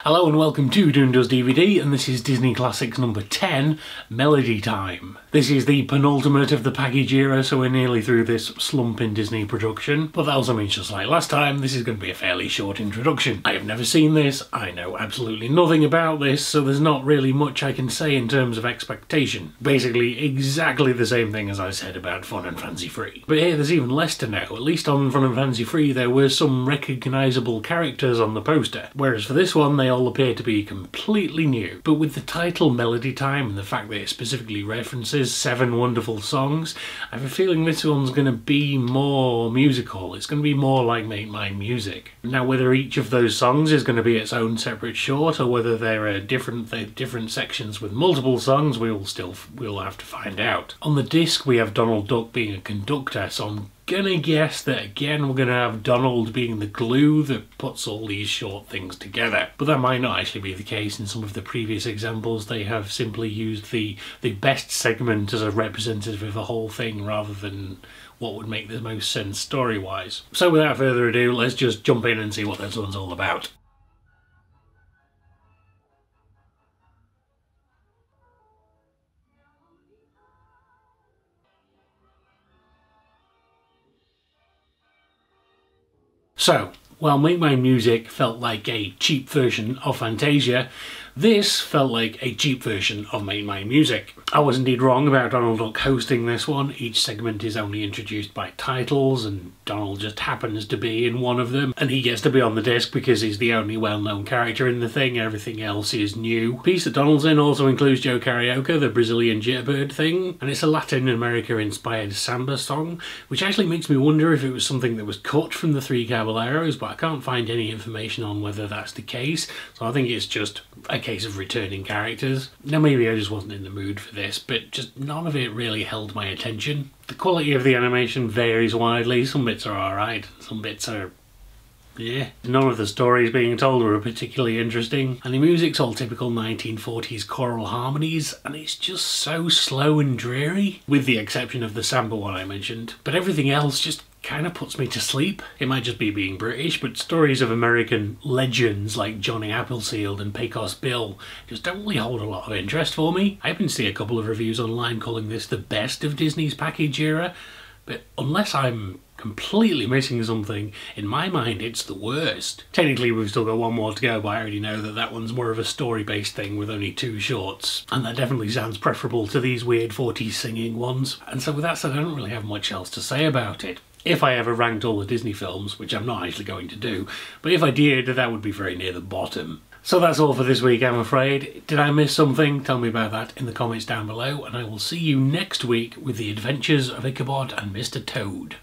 Hello and welcome to Doom Does DVD, and this is Disney Classics number 10, Melody Time. This is the penultimate of the package era, so we're nearly through this slump in Disney production. But that also means, just like last time, this is going to be a fairly short introduction. I have never seen this, I know absolutely nothing about this, so there's not really much I can say in terms of expectation. Basically exactly the same thing as I said about Fun and Fancy Free. But here there's even less to know. At least on Fun and Fancy Free there were some recognisable characters on the poster, whereas for this one they all appear to be completely new. But with the title Melody Time and the fact that it specifically references 7 wonderful songs, I have a feeling this one's going to be more musical. It's going to be more like Make Mine Music. Now whether each of those songs is going to be its own separate short or whether there are different sections with multiple songs, we'll have to find out. On the disc we have Donald Duck being a conductor, so I'm gonna guess that again we're gonna have Donald being the glue that puts all these short things together. But that might not actually be the case. In some of the previous examples they have simply used the best segment as a representative of the whole thing rather than what would make the most sense story-wise. So without further ado, let's just jump in and see what this one's all about. So, while Make Mine Music felt like a cheap version of Fantasia, this felt like a cheap version of Make Mine Music. I was indeed wrong about Donald Duck hosting this one. Each segment is only introduced by titles and Donald just happens to be in one of them, and he gets to be on the disc because he's the only well-known character in the thing. Everything else is new. The piece that Donald's in also includes Joe Carioca, the Brazilian jitterbird thing, and it's a Latin America inspired samba song, which actually makes me wonder if it was something that was cut from the Three Caballeros, but I can't find any information on whether that's the case, so I think it's just a case of returning characters. Now maybe I just wasn't in the mood for this, but just none of it really held my attention. The quality of the animation varies widely. Some bits are alright, some bits are yeah. None of the stories being told were particularly interesting, and the music's all typical 1940s choral harmonies, and it's just so slow and dreary, with the exception of the samba one I mentioned. But everything else just kind of puts me to sleep. It might just be being British, but stories of American legends like Johnny Appleseed and Pecos Bill just don't really hold a lot of interest for me. I happen to see a couple of reviews online calling this the best of Disney's package era, but unless I'm completely missing something, in my mind it's the worst. Technically we've still got one more to go, but I already know that that one's more of a story-based thing with only 2 shorts, and that definitely sounds preferable to these weird 40s singing ones. And so with that said, I don't really have much else to say about it. If I ever ranked all the Disney films, which I'm not actually going to do, but if I did, that would be very near the bottom. So that's all for this week, I'm afraid. Did I miss something? Tell me about that in the comments down below, and I will see you next week with the adventures of Ichabod and Mr. Toad.